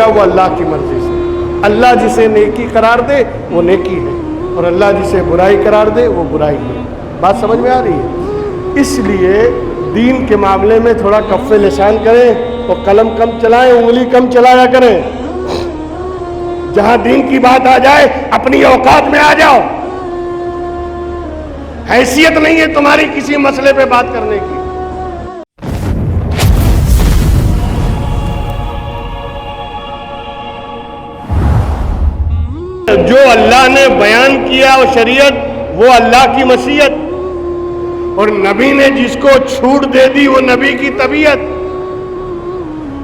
ہوگا وہ اللہ کی مرضی سے. اللہ جسے نیکی قرار دے وہ نیکی ہے, اور اللہ جسے برائی قرار دے وہ برائی ہے. بات سمجھ میں آ رہی ہے؟ اس لیے دین کے معاملے میں تھوڑا کف لسان کریں اور قلم کم چلائیں, انگلی کم چلایا کریں. جہاں دین کی بات آ جائے اپنی اوقات میں آ جاؤ. حیثیت نہیں ہے تمہاری کسی مسئلے پہ بات کرنے کی. جو اللہ نے بیان کیا وہ شریعت, وہ اللہ کی مشیت, اور نبی نے جس کو چھوٹ دے دی وہ نبی کی طبیعت.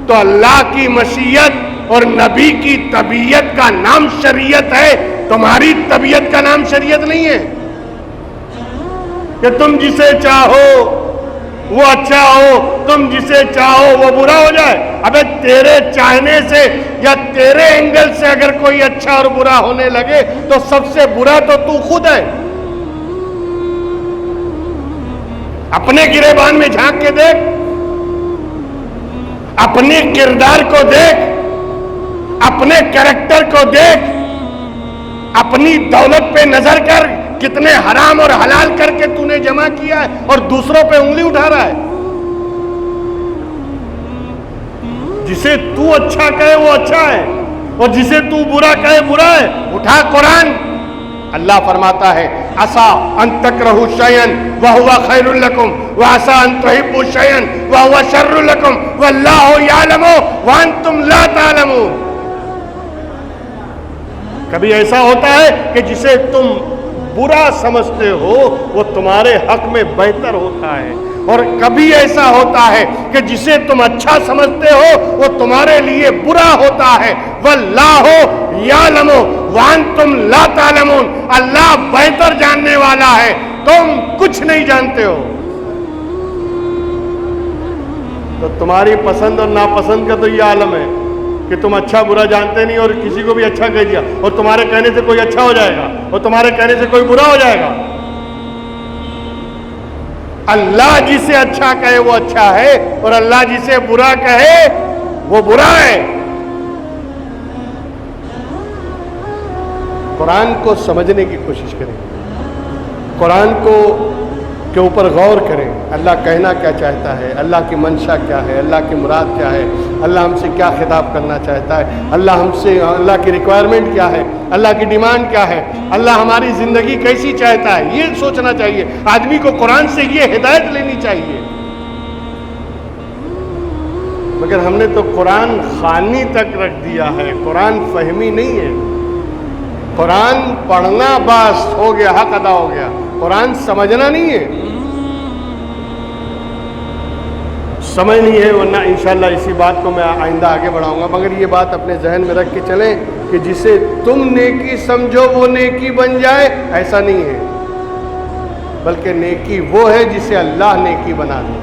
تو اللہ کی مشیت اور نبی کی طبیعت کا نام شریعت ہے, تمہاری طبیعت کا نام شریعت نہیں ہے کہ تم جسے چاہو وہ اچھا ہو, تم جسے چاہو وہ برا ہو جائے. ابے تیرے چاہنے سے یا تیرے اینگل سے اگر کوئی اچھا اور برا ہونے لگے تو سب سے برا تو خود ہے. اپنے گریبان میں جھانک کے دیکھ, اپنے کردار کو دیکھ, اپنے کریکٹر کو دیکھ, اپنی دولت پہ نظر کر, کتنے حرام اور حلال کر کے تو نے جمع کیا ہے اور دوسروں پہ انگلی اٹھا رہا ہے. جسے تو اچھا کہے وہ اچھا ہے اور جسے تو برا کہے برا ہے. اٹھا قرآن. اللہ فرماتا ہے عسیٰ ان تکرہوا شیئا وہو خیر لکم وعسیٰ ان تحبوا شیئا وہو شر لکم واللہ یعلم وانتم لا تعلمون. کبھی ایسا ہوتا ہے کہ جسے تم برا سمجھتے ہو وہ تمہارے حق میں بہتر ہوتا ہے, اور کبھی ایسا ہوتا ہے کہ جسے تم اچھا سمجھتے ہو وہ تمہارے لیے برا ہوتا ہے. واللہ یعلم وانتم لا تعلمون. اللہ بہتر جاننے والا ہے, تم کچھ نہیں جانتے ہو. تو تمہاری پسند اور ناپسند کا تو یہ عالم ہے کہ تم اچھا برا جانتے نہیں اور کسی کو بھی اچھا کہہ دیا, اور تمہارے کہنے سے کوئی اچھا ہو جائے گا اور تمہارے کہنے سے کوئی برا ہو جائے گا. اللہ جسے اچھا کہے وہ اچھا ہے اور اللہ جسے برا کہے وہ برا ہے. قرآن کو سمجھنے کی کوشش کریں, قرآن کو کے اوپر غور کریں. اللہ کہنا کیا چاہتا ہے, اللہ کی منشا کیا ہے, اللہ کی مراد کیا ہے, اللہ ہم سے کیا خطاب کرنا چاہتا ہے, اللہ کی ریکوائرمنٹ کیا ہے, اللہ کی ڈیمانڈ کیا ہے, اللہ ہماری زندگی کیسی چاہتا ہے, یہ سوچنا چاہیے. آدمی کو قرآن سے یہ ہدایت لینی چاہیے. مگر ہم نے تو قرآن خوانی تک رکھ دیا ہے, قرآن فہمی نہیں ہے. قرآن پڑھنا بس ہو گیا, حق ادا ہو گیا, قرآن سمجھنا نہیں ہے. سمجھ نہیں ہے, ورنہ انشاءاللہ اسی بات کو میں آئندہ آگے بڑھاؤں گا. مگر یہ بات اپنے ذہن میں رکھ کے چلیں کہ جسے تم نیکی سمجھو وہ نیکی بن جائے, ایسا نہیں ہے. بلکہ نیکی وہ ہے جسے اللہ نیکی بنا دے,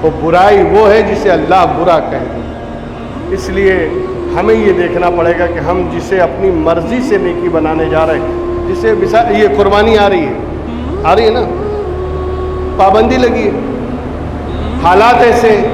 وہ برائی وہ ہے جسے اللہ برا کہہ دے. اس لیے ہمیں یہ دیکھنا پڑے گا کہ ہم جسے اپنی مرضی سے نیکی بنانے جا رہے ہیں, جسے مثال یہ قربانی آ رہی ہے نا, پابندی لگی ہے, حالات ایسے ہیں,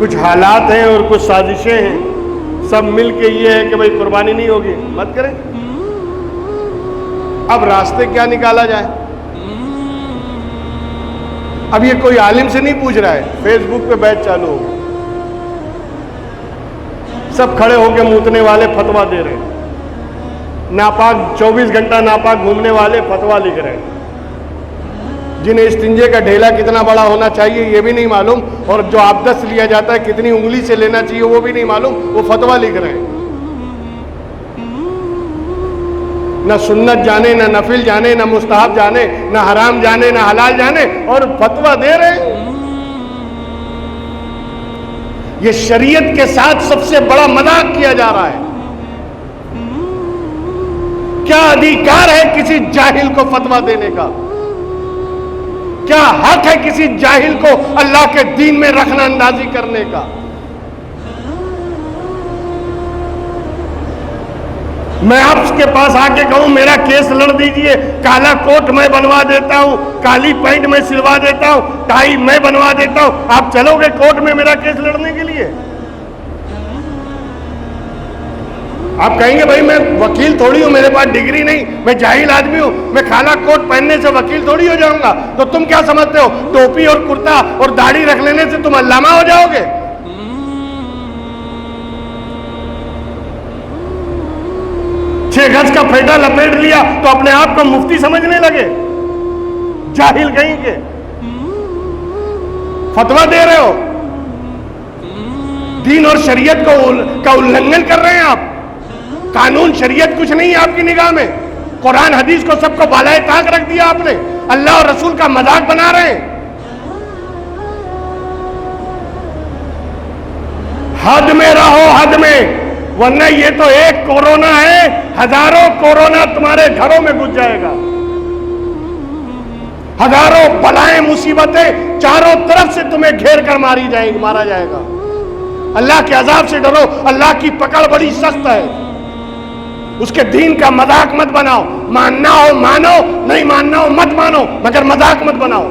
کچھ حالات ہیں اور کچھ سازشیں ہیں. سب مل کے یہ ہے کہ بھائی قربانی نہیں ہوگی, مت کریں. اب راستے کیا نکالا جائے؟ اب یہ کوئی عالم سے نہیں پوچھ رہا ہے, فیس بک پہ بیچ چالو ہو, سب کھڑے ہو کے موتنے والے فتویٰ دے رہے ہیں, ناپاک 24 گھنٹہ ناپاک گھومنے والے فتویٰ لکھ رہے ہیں, جنہیں استنجے کا ڈھیلا کتنا بڑا ہونا چاہیے یہ بھی نہیں معلوم, اور جو آبدس لیا جاتا ہے کتنی انگلی سے لینا چاہیے وہ بھی نہیں معلوم, وہ فتویٰ لکھ رہے ہیں. نہ سنت جانے, نہ نفل جانے, نہ مستحب جانے, نہ حرام جانے, نہ حلال جانے, اور فتویٰ دے رہے ہیں. یہ شریعت کے ساتھ سب سے بڑا مذاق کیا جا رہا ہے. کیا ادھیکار ہے کسی جاہل کو فتویٰ دینے کا؟ کیا حق ہے کسی جاہل کو اللہ کے دین میں رخنہ اندازی کرنے کا؟ میں آپ کے پاس آ کے کہوں میرا کیس لڑ دیجئے، کالا کوٹ میں بنوا دیتا ہوں، کالی پینٹ میں سلوا دیتا ہوں، ٹائی میں بنوا دیتا ہوں، آپ چلو گے کورٹ میں میرا کیس لڑنے کے لیے؟ آپ کہیں گے بھائی میں وکیل تھوڑی ہوں، میرے پاس ڈگری نہیں، میں جاہل آدمی ہوں، میں کالا کوٹ پہننے سے وکیل تھوڑی ہو جاؤں گا۔ تو تم کیا سمجھتے ہو ٹوپی اور کرتا اور داڑھی رکھ لینے سے تم علامہ ہو جاؤ گے؟ 6 گز کا پھیٹا لپیٹ لیا تو اپنے آپ کو مفتی سمجھنے لگے؟ جاہل کہیں کے فتویٰ دے رہے ہو، دین اور شریعت کا النگھن کر رہے ہیں آپ۔ قانون شریعت کچھ نہیں ہے آپ کی نگاہ میں، قرآن حدیث کو سب کو بالائے طاق رکھ دیا آپ نے، اللہ اور رسول کا مذاق بنا رہے ہیں۔ حد میں رہو، حد میں، ورنہ یہ تو ایک کورونا ہے، ہزاروں کورونا تمہارے گھروں میں گھس جائے گا، ہزاروں بلائیں مصیبتیں چاروں طرف سے تمہیں گھیر کر مارا جائے گا۔ اللہ کے عذاب سے ڈرو، اللہ کی پکڑ بڑی سخت ہے، اس کے دین کا مذاق مت بناؤ، ماننا ہو مانو، نہیں ماننا ہو مت مانو، مگر مذاق مت بناؤ۔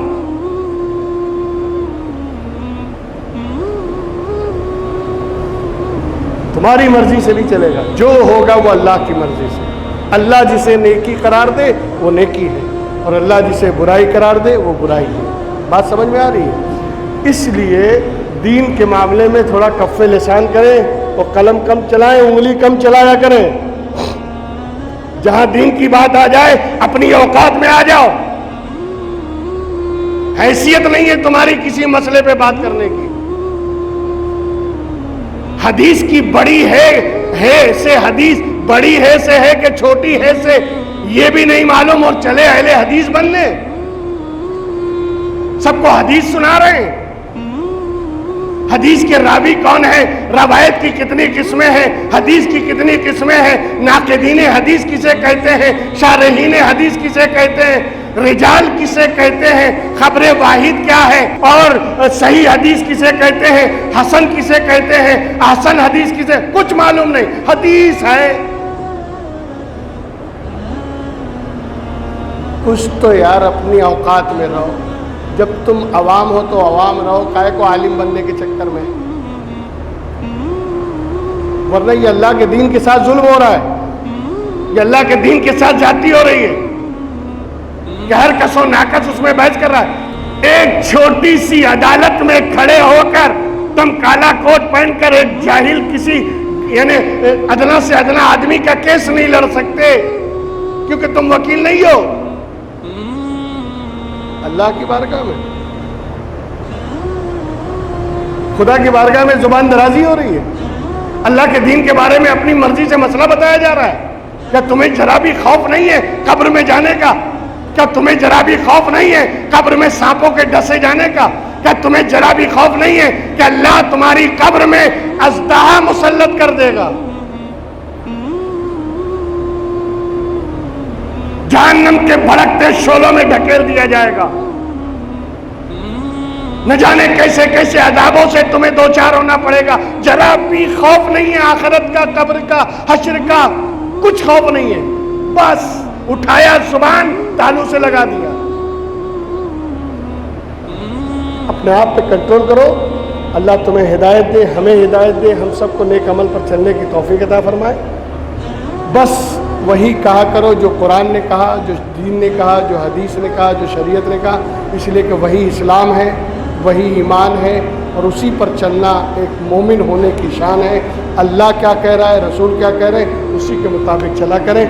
تمہاری مرضی سے نہیں چلے گا، جو ہوگا وہ اللہ کی مرضی سے۔ اللہ جسے نیکی قرار دے وہ نیکی ہے، اور اللہ جسے برائی قرار دے وہ برائی ہے۔ بات سمجھ میں آ رہی ہے؟ اس لیے دین کے معاملے میں تھوڑا کف لسان کریں اور قلم کم چلائیں، انگلی کم چلایا کریں۔ جہاں دین کی بات آ جائے اپنی اوقات میں آ جاؤ، حیثیت نہیں ہے تمہاری کسی مسئلے پہ بات کرنے کی۔ حدیث کی بڑی ہے سے حدیث بڑی ہے سے ہے کہ چھوٹی ہے سے یہ بھی نہیں معلوم، اور چلے اہل حدیث بننے، سب کو حدیث سنا رہے ہیں۔ حدیث کے راوی کون ہے، روایت کی کتنی قسمیں ہیں، حدیث کی کتنی قسمیں ہیں، ناقدین حدیث کسے کہتے ہیں، شارحین حدیث کسے کہتے ہیں، رجال کسے کہتے ہیں، خبر واحد کیا ہے، اور صحیح حدیث کسے کہتے ہیں، حسن کسے کہتے ہیں، احسن حدیث کسے، کچھ معلوم نہیں، حدیث ہے۔ کچھ تو یار اپنی اوقات میں رہو، جب تم عوام ہو تو عوام رہو، کائے کو عالم بننے کے چکر میں، ورنہ یہ اللہ کے دین کے ساتھ ظلم ہو رہا ہے، یہ اللہ کے دین کے ساتھ زیادتی ہو رہی ہے کہ ہر کس و ناکس اس میں بحث کر رہا ہے۔ ایک چھوٹی سی عدالت میں کھڑے ہو کر تم کالا کوٹ پہن کر ایک جاہل کسی یعنی ادنا سے ادنا آدمی کا کیس نہیں لڑ سکتے، کیونکہ تم وکیل نہیں ہو۔ اللہ کی بارگاہ میں، خدا کی بارگاہ میں زبان درازی ہو رہی ہے، اللہ کے دین کے بارے میں اپنی مرضی سے مسئلہ بتایا جا رہا ہے۔ کیا تمہیں ذرا بھی خوف نہیں ہے قبر میں جانے کا؟ کیا تمہیں ذرا بھی خوف نہیں ہے قبر میں سانپوں کے ڈسے جانے کا؟ کیا تمہیں ذرا بھی خوف نہیں ہے کہ اللہ تمہاری قبر میں اژدہا مسلط کر دے گا، جہنم کے بھڑکتے شعلوں میں ڈھکیل دیا جائے گا، نہ جانے کیسے کیسے عذابوں سے تمہیں دوچار ہونا پڑے گا؟ ذرا بھی خوف نہیں ہے آخرت کا، قبر کا، حشر کا، کچھ خوف نہیں ہے۔ بس اٹھایا زبان، تالو سے لگا دیا۔ اپنے آپ پہ کنٹرول کرو، اللہ تمہیں ہدایت دے، ہمیں ہدایت دے، ہم سب کو نیک عمل پر چلنے کی توفیق عطا فرمائے۔ بس وہی کہا کرو جو قرآن نے کہا، جو دین نے کہا، جو حدیث نے کہا، جو شریعت نے کہا، اس لیے کہ وہی اسلام ہے، وہی ایمان ہے، اور اسی پر چلنا ایک مومن ہونے کی شان ہے۔ اللہ کیا کہہ رہا ہے، رسول کیا کہہ رہے ہیں، اسی کے مطابق چلا کریں۔